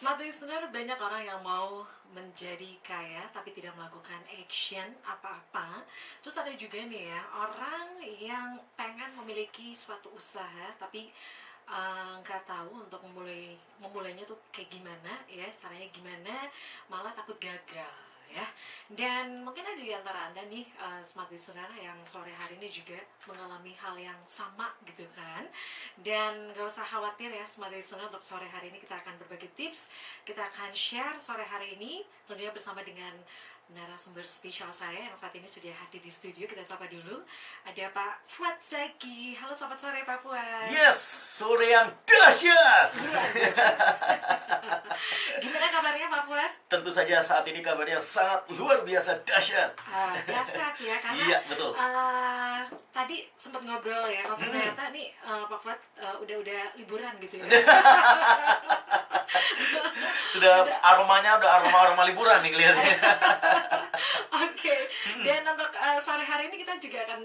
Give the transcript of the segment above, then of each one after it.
Smart listener, banyak orang yang mau menjadi kaya tapi tidak melakukan action apa-apa. Terus ada juga nih ya, orang yang pengen memiliki suatu usaha tapi nggak tahu untuk memulainya tuh kayak gimana ya, caranya gimana, malah takut gagal ya. Dan mungkin ada di antara Anda nih, smart listener yang sore hari ini juga mengalami hal yang sama gitu kan. Dan gak usah khawatir ya smart listener, untuk sore hari ini kita akan berbagi tips, kita akan share sore hari ini tentunya bersama dengan narasumber spesial saya yang saat ini sudah hadir di studio. Kita sapa dulu, ada Pak Fuad Zaki. Halo, selamat sore Pak Fuad. Yes, sore yang dahsyat. Gimana kabarnya Pak Fuad? Tentu saja saat ini kabarnya sangat luar biasa dahsyat. Dahsyat ya, karena Iya, betul. Tadi sempat ngobrol ya, ternyata nih Pak Fuad udah liburan gitu ya. Sudah aromanya udah aroma liburan nih kelihatannya. Oke. Dan untuk sore hari ini kita juga akan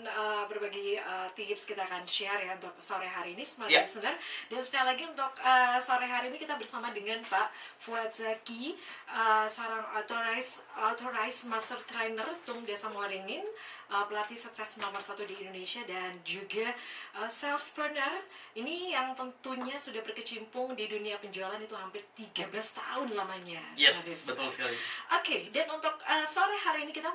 berbagi tips, kita akan share ya untuk sore hari ini smart listener. Dan sekali lagi untuk sore hari ini kita bersama dengan Pak Fuad Zaki, seorang authorized master trainer Tung Desa Muaringin, pelatih sukses nomor 1 di Indonesia, dan juga salespreneur ini yang tentunya sudah berkecimpung di dunia penjualan itu hampir 13 tahun lamanya. Yes, betul sekali. Oke, dan untuk sore hari ini kita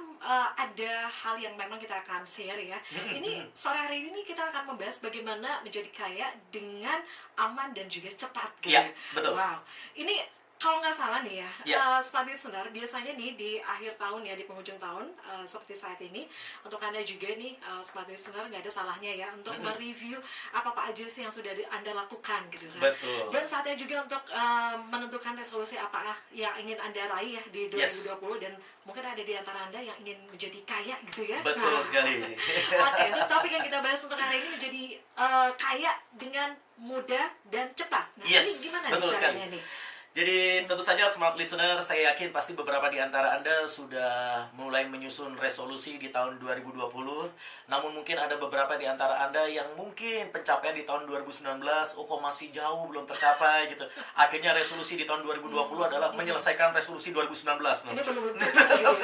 ada hal yang memang kita akan share ya. Ini sore hari ini kita akan membahas bagaimana menjadi kaya dengan aman dan juga cepat gitu. Iya, betul. Wow. Ini kalau nggak salah nih ya, smart listener, biasanya nih di akhir tahun ya, di penghujung tahun seperti saat ini, untuk Anda juga nih smart listener, nggak ada salahnya ya untuk mereview apa aja sih yang sudah Anda lakukan gitu kan. Betul. Dan saatnya juga untuk menentukan resolusi apa yang ingin Anda raih ya di 2020. Dan mungkin ada di antara Anda yang ingin menjadi kaya gitu ya. Betul sekali. Oke, untuk topik yang kita bahas untuk hari ini menjadi kaya dengan mudah dan cepat. Nah, ini gimana nih caranya nih? Jadi tentu saja smart listener, saya yakin pasti beberapa di antara Anda sudah mulai menyusun resolusi di tahun 2020. Namun mungkin ada beberapa di antara Anda yang mungkin pencapaian di tahun 2019, kok masih jauh belum tercapai gitu. Akhirnya resolusi di tahun 2020 adalah menyelesaikan resolusi 2019. Ini belum gitu ya.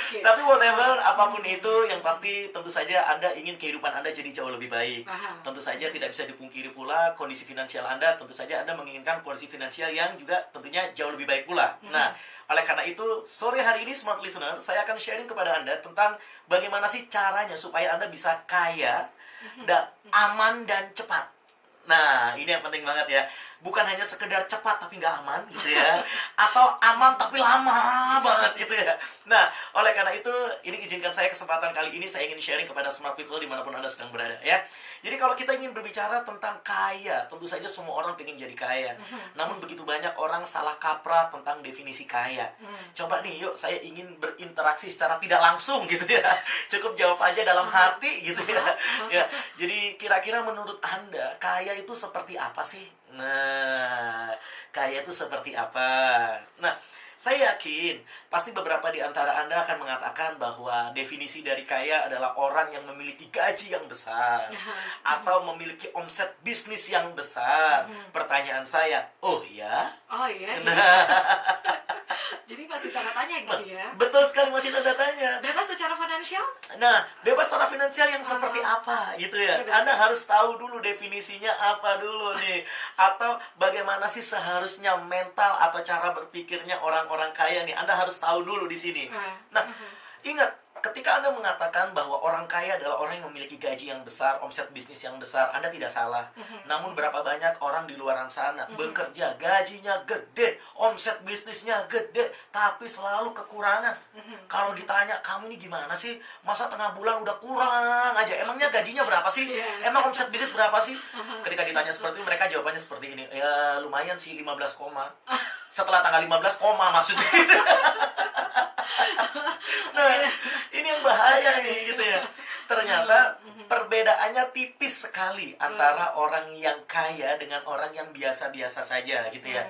Okay. Tapi whatever, apapun itu, yang pasti tentu saja Anda ingin kehidupan Anda jadi jauh lebih baik. Tentu saja tidak bisa dipungkiri pula kondisi finansial Anda, tentu saja Anda menginginkan kondisi finansial yang juga tentunya jauh lebih baik pula. Nah, oleh karena itu, sore hari ini smart listener, saya akan sharing kepada Anda tentang bagaimana sih caranya supaya Anda bisa kaya, aman dan cepat. Nah, ini yang penting banget ya. Bukan hanya sekedar cepat tapi nggak aman gitu ya, atau aman tapi lama banget gitu ya. Nah, oleh karena itu, ini izinkan saya kesempatan kali ini saya ingin sharing kepada smart people dimanapun Anda sedang berada ya. Jadi kalau kita ingin berbicara tentang kaya, tentu saja semua orang pengen jadi kaya. Namun begitu banyak orang salah kaprah tentang definisi kaya. Coba nih, yuk saya ingin berinteraksi secara tidak langsung gitu ya. Cukup jawab aja dalam hati gitu ya. Ya, jadi kira-kira menurut Anda kaya itu seperti apa sih? Nah, kaya itu seperti apa? Nah, saya yakin pasti beberapa di antara Anda akan mengatakan bahwa definisi dari kaya adalah orang yang memiliki gaji yang besar atau memiliki omset bisnis yang besar. Pertanyaan saya, oh ya? Oh iya. Jadi masih tanda tanya gitu ya. Betul sekali, masih tanda tanya. Bebas secara finansial? Nah, bebas secara finansial yang seperti apa gitu ya. Anda harus tahu dulu definisinya apa dulu nih. Atau bagaimana sih seharusnya mental atau cara berpikirnya orang-orang kaya nih. Anda harus tahu dulu di sini. Nah, ingat, ketika Anda mengatakan bahwa orang kaya adalah orang yang memiliki gaji yang besar, omset bisnis yang besar, Anda tidak salah. Namun berapa banyak orang di luar sana bekerja, gajinya gede, omset bisnisnya gede, tapi selalu kekurangan. Kalau ditanya, kamu ini gimana sih? Masa tengah bulan udah kurang aja? Emangnya gajinya berapa sih? Emang omset bisnis berapa sih? Ketika ditanya seperti itu, mereka jawabannya seperti ini. Ya lumayan sih, 15 koma. Setelah tanggal 15 koma maksudnya. Nah, ini yang bahaya nih gitu ya. Ternyata perbedaannya tipis sekali antara orang yang kaya dengan orang yang biasa-biasa saja gitu ya.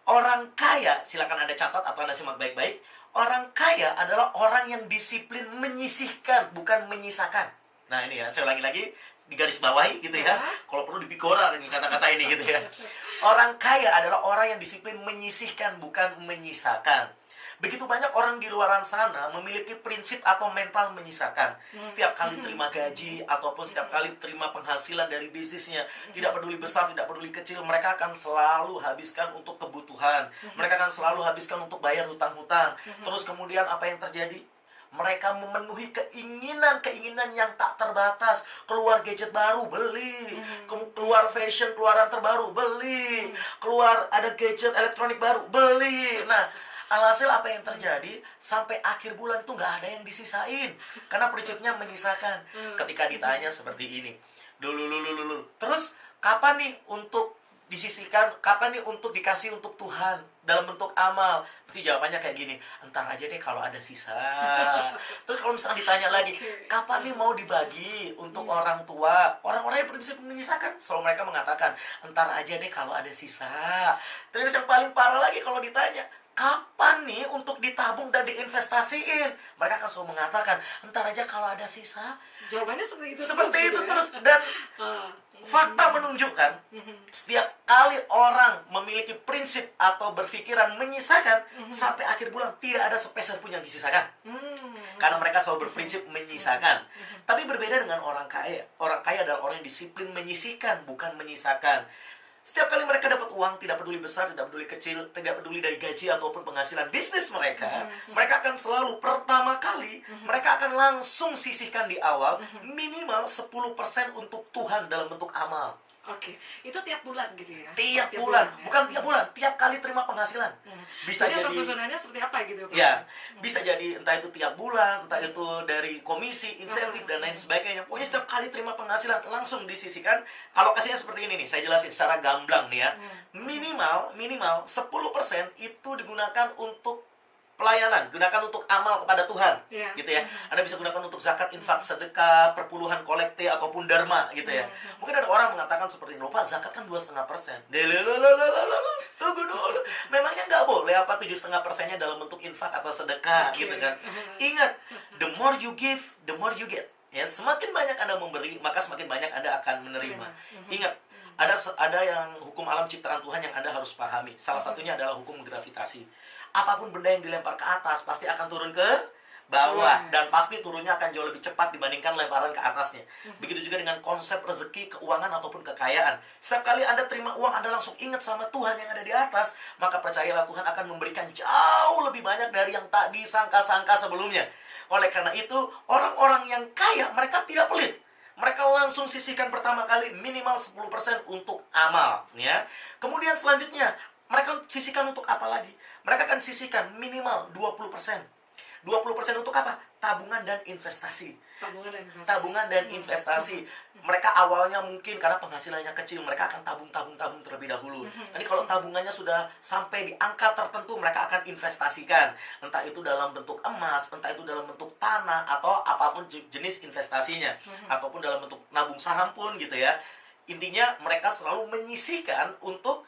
Orang kaya, silakan Anda catat atau Anda simak baik-baik. Orang kaya adalah orang yang disiplin menyisihkan, bukan menyisakan. Nah ini ya, saya ulangi lagi. digaris bawahi gitu ya. Kalau perlu dipikora ini kata-kata ini gitu ya. Orang kaya adalah orang yang disiplin menyisihkan, bukan menyisakan. Begitu banyak orang di luaran sana memiliki prinsip atau mental menyisakan. Setiap kali terima gaji ataupun setiap kali terima penghasilan dari bisnisnya, tidak peduli besar, tidak peduli kecil, mereka akan selalu habiskan untuk kebutuhan. Mereka akan selalu habiskan untuk bayar hutang-hutang. Terus kemudian apa yang terjadi? Mereka memenuhi keinginan yang tak terbatas. Keluar gadget baru, beli. Keluar fashion, keluaran terbaru, beli. Keluar ada gadget elektronik baru, beli. Nah, alhasil apa yang terjadi? Sampai akhir bulan itu nggak ada yang disisain. Karena prinsipnya menyisakan. Ketika ditanya seperti ini, terus kapan nih untuk disisihkan? Kapan nih untuk dikasih untuk Tuhan dalam bentuk amal? Pasti jawabannya kayak gini, entar aja deh kalau ada sisa. Terus kalau misalnya ditanya lagi, kapan nih mau dibagi untuk orang tua? Orang-orang yang prinsip menyisakan, selalu mereka mengatakan, entar aja deh kalau ada sisa. Terus yang paling parah lagi kalau ditanya, kapan nih untuk ditabung dan diinvestasiin? Mereka akan selalu mengatakan, entar aja kalau ada sisa. Jawabannya seperti itu. Seperti itu terus. Dan fakta menunjukkan, setiap kali orang memiliki prinsip atau berpikiran menyisakan, sampai akhir bulan tidak ada sepeser pun yang disisakan. Karena mereka selalu berprinsip menyisakan. Tapi berbeda dengan orang kaya. Orang kaya adalah orang yang disiplin menyisihkan, bukan menyisakan. Setiap kali mereka dapat uang, tidak peduli besar, tidak peduli kecil, tidak peduli dari gaji ataupun penghasilan bisnis mereka, mereka akan selalu pertama kali, mereka akan langsung sisihkan di awal minimal 10% untuk Tuhan dalam bentuk amal. Oke, itu tiap bulan gitu ya? Tiap bulan, bukan tiap bulan, tiap kali terima penghasilan. Bisa jadi jadi susunannya seperti apa gitu? Ya, bisa jadi entah itu tiap bulan, entah itu dari komisi, insentif dan lain sebagainya. Pokoknya setiap kali terima penghasilan langsung disisihkan. Alokasinya seperti ini nih, saya jelasin secara gamblang nih ya. Minimal 10% itu digunakan untuk pelayanan, gunakan untuk amal kepada Tuhan, gitu ya. Anda bisa gunakan untuk zakat, infak, sedekah, perpuluhan kolekte ataupun dharma, gitu ya. Mungkin ada orang mengatakan seperti ini, Pak, zakat kan 2,5%. Tunggu dulu, memangnya nggak boleh apa 7,5%-nya dalam bentuk infak atau sedekah, gitu kan? Ingat, the more you give, the more you get. Ya, semakin banyak Anda memberi, maka semakin banyak Anda akan menerima. Ingat, ada yang hukum alam ciptaan Tuhan yang Anda harus pahami. Salah satunya adalah hukum gravitasi. Apapun benda yang dilempar ke atas pasti akan turun ke bawah, dan pasti turunnya akan jauh lebih cepat dibandingkan lemparan ke atasnya. Begitu juga dengan konsep rezeki, keuangan ataupun kekayaan. Setiap kali Anda terima uang, Anda langsung ingat sama Tuhan yang ada di atas, maka percayalah Tuhan akan memberikan jauh lebih banyak dari yang tak disangka-sangka sebelumnya. Oleh karena itu, orang-orang yang kaya, mereka tidak pelit. Mereka langsung sisihkan pertama kali minimal 10% untuk amal, ya. Kemudian selanjutnya, mereka sisihkan untuk apa lagi? Mereka akan sisihkan minimal 20%. 20% untuk apa? Tabungan dan investasi. Tabungan dan investasi. Mereka awalnya mungkin karena penghasilannya kecil, mereka akan tabung terlebih dahulu. Nanti kalau tabungannya sudah sampai di angka tertentu, mereka akan investasikan. Entah itu dalam bentuk emas, entah itu dalam bentuk tanah, atau apapun jenis investasinya. Ataupun dalam bentuk nabung saham pun gitu ya. Intinya mereka selalu menyisihkan untuk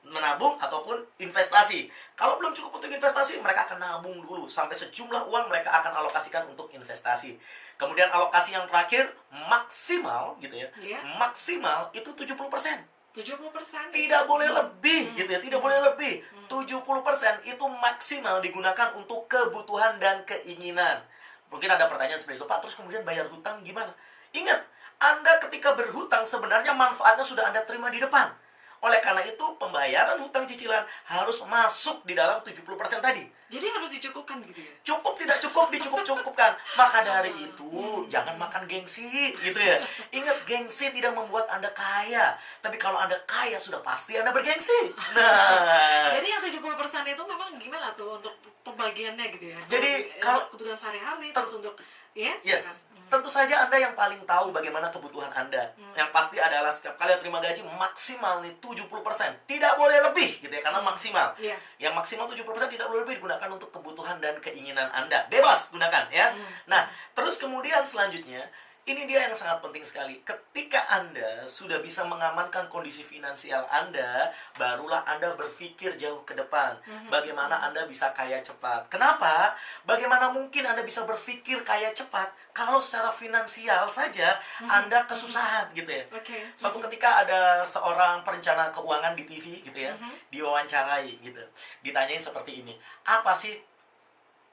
menabung ataupun investasi. Kalau belum cukup untuk investasi, mereka akan nabung dulu sampai sejumlah uang mereka akan alokasikan untuk investasi. Kemudian alokasi yang terakhir maksimal gitu ya. Maksimal itu 70%. 70%. Tidak boleh lebih gitu ya, tidak boleh lebih. 70% itu maksimal digunakan untuk kebutuhan dan keinginan. Mungkin ada pertanyaan seperti itu, Pak, terus kemudian bayar hutang gimana? Ingat, Anda ketika berhutang sebenarnya manfaatnya sudah Anda terima di depan. Oleh karena itu, pembayaran hutang cicilan harus masuk di dalam 70% tadi. Jadi harus dicukupkan gitu ya? Cukup tidak cukup, dicukup-cukupkan. Maka dari itu, jangan makan gengsi gitu ya. Ingat, gengsi tidak membuat Anda kaya. Tapi kalau Anda kaya, sudah pasti Anda bergengsi. Nah, jadi yang 70% itu memang gimana tuh untuk pembagiannya gitu ya? Jadi kalau kebutuhan sehari-hari, terus untuk yes. Tentu saja Anda yang paling tahu bagaimana kebutuhan Anda. Yang pasti adalah setiap kali terima gaji maksimal nih 70%. Tidak boleh lebih gitu ya, karena maksimal. Yang maksimal 70% tidak boleh lebih digunakan untuk kebutuhan dan keinginan Anda. Bebas gunakan ya. Nah, terus kemudian selanjutnya Ini dia yang sangat penting sekali. Ketika Anda sudah bisa mengamankan kondisi finansial Anda, barulah Anda berpikir jauh ke depan. Bagaimana Anda bisa kaya cepat. Kenapa? Bagaimana mungkin Anda bisa berpikir kaya cepat kalau secara finansial saja Anda kesusahan gitu ya. Suatu ketika ada seorang perencana keuangan di TV gitu ya, diwawancarai gitu. Ditanyain seperti ini, apa sih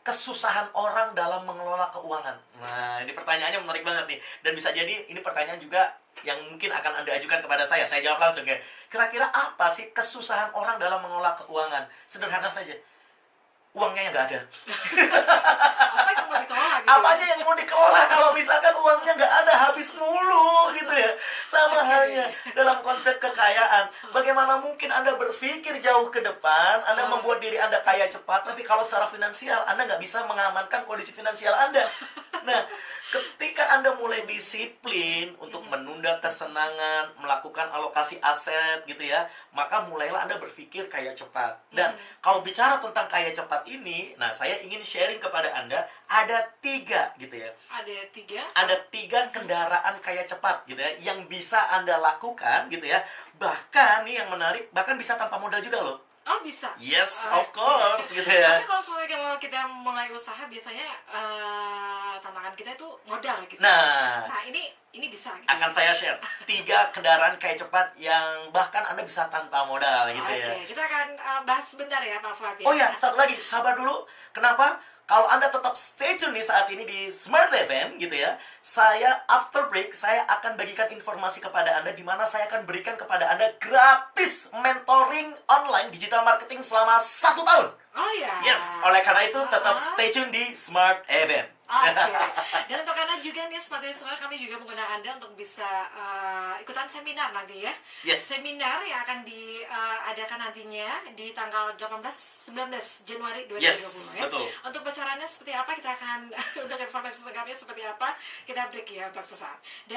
kesusahan orang dalam mengelola keuangan? Nah, ini pertanyaannya menarik banget nih. Dan bisa jadi ini pertanyaan juga yang mungkin akan Anda ajukan kepada saya. Saya jawab langsung ya. Kira-kira apa sih kesusahan orang dalam mengelola keuangan? Sederhana saja. Uangnya yang nggak ada. Apa yang mau dikelola gitu? Apanya yang mau dikelola kalau misalkan uangnya nggak ada, habis mulu gitu ya. Sama halnya dalam konsep kekayaan. Bagaimana mungkin Anda berpikir jauh ke depan, Anda membuat diri Anda kaya cepat, tapi kalau secara finansial Anda nggak bisa mengamankan kondisi finansial Anda. Nah, ketika Anda mulai disiplin untuk menunda kesenangan, melakukan alokasi aset gitu ya, maka mulailah Anda berpikir kaya cepat. Dan kalau bicara tentang kaya cepat ini, nah saya ingin sharing kepada Anda, ada 3 gitu ya. Ada 3? Ada 3 kendaraan kaya cepat gitu ya, yang bisa Anda lakukan gitu ya. Bahkan nih yang menarik, bahkan bisa tanpa modal juga loh. Oh, bisa? Yes, of course gitu ya. Tapi kalau kita mulai usaha biasanya tantangan kita itu modal gitu. Nah, ini bisa gitu. akan saya share 3 kendaraan kaya cepat yang bahkan Anda bisa tanpa modal gitu ya. Oke, kita akan bahas sebentar ya Pak Fuad ya. Oh ya, satu lagi, sabar dulu. Kenapa? Kalau Anda tetap stay tune nih saat ini di Smart FM gitu ya, saya after break, saya akan bagikan informasi kepada Anda di mana saya akan berikan kepada Anda gratis mentoring online digital marketing selama 1 tahun. Oh ya. Yes, oleh karena itu tetap stay tune di Smart FM. Oke. Dan untuk Anda juga nih Smart Listener, kami juga mengundang Anda untuk bisa ikutan seminar nanti ya. Yes. Seminar yang akan diadakan nantinya di tanggal 18-19 Januari 2020 Yes, ya. betul. Untuk bocorannya seperti apa kita akan untuk informasi selengkapnya seperti apa kita break ya untuk sesaat. Dan